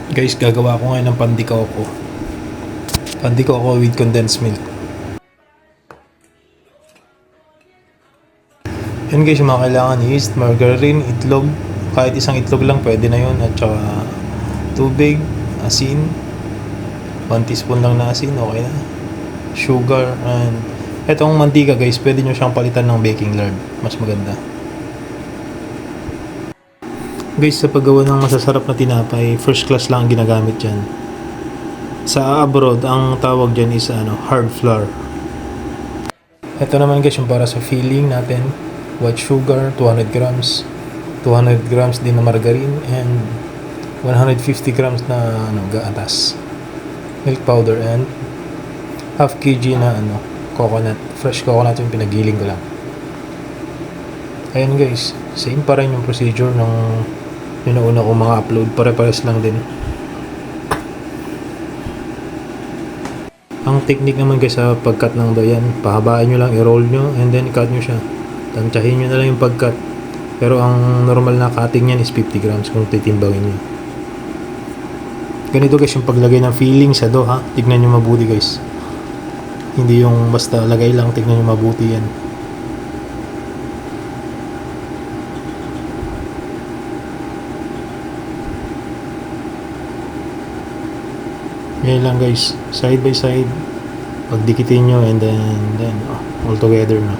Guys, gagawa ko ngayon ng pandikoko. Pandikoko with condensed milk. Yan guys, yung mga kailangan: yeast, margarine, itlog. Kahit isang itlog lang pwede na yun. At saka tubig, asin. 1 teaspoon lang na asin, okay na. Sugar, and etong mantika guys, pwede nyo siyang palitan ng baking lard. Mas maganda. Guys, sa paggawa ng masasarap na tinapay, first class lang ang ginagamit dyan. Sa abroad, ang tawag dyan is hard flour. Ito naman guys, yung para sa filling natin: white sugar, 200 grams. 200 grams din na margarine, and 150 grams na gatas. Milk powder, and half kg na coconut. Fresh coconut yung pinagiling ko lang. Ayan guys, same pa rin yung procedure ng yung nauna ko mga upload. Pare-pares lang din. Ang technique naman guys sa pagkat ng dayan, pahabain nyo lang, i-roll nyo, and then cut nyo siya. Tansyahin nyo na lang yung pagkat. Pero ang normal na cutting yan is 50 grams kung titimbangin nyo. Ganito guys yung paglagay ng filling sa dough, ha. Tignan nyo mabuti guys. Hindi yung basta lagay lang, tignan nyo mabuti yan. Yan lang guys, side by side. Pagdikitin nyo, and then all together na.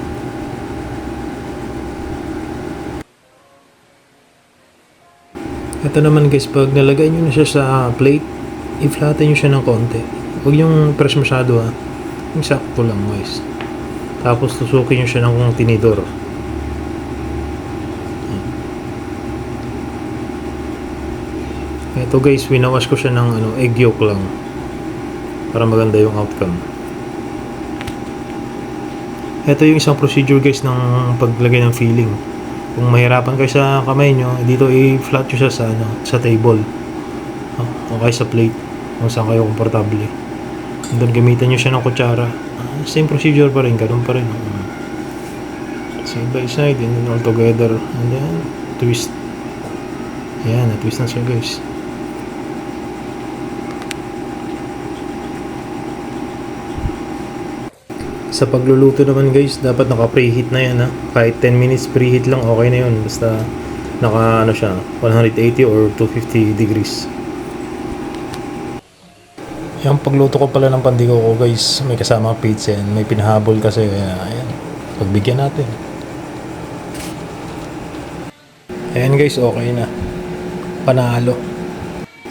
Ito naman guys, pag nalagay nyo na siya sa plate, i-flatten nyo siya ng konti. Huwag yung press masyado, ha. Yung sakto lang guys. Tapos tusukin nyo siya ng tinidor. Ito guys, winawash ko siya ng egg yolk lang para maganda yung outcome. Ito yung isang procedure guys ng paglagay ng filling. Kung mahirapan kayo sa kamay nyo, dito i-flat nyo siya sa table, o kaya sa plate, kung saan kayo komportable. And then gamitan nyo siya ng kutsara. Same procedure pa rin, ganun pa rin. Side by side, and then all together, and then twist. Ayan, na-twist na siya guys. Sa pagluluto naman guys, dapat naka-preheat na yan, ha. Kahit 10 minutes preheat lang, okay na yun. Basta naka siya, 180 or 250 degrees. Yung pagluto ko pala ng pandikoko guys, may kasama pizza yan. May pinahabol kasi, ayan, pagbigyan natin. Ayan guys, okay na. Panalo.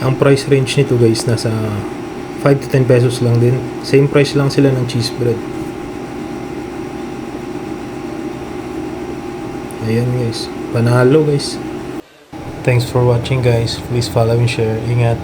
Ang price range nito guys, nasa 5 to 10 pesos lang din. Same price lang sila ng cheese bread. Ayan guys, panalo guys. Thanks for watching guys. Please follow and share. Ingat.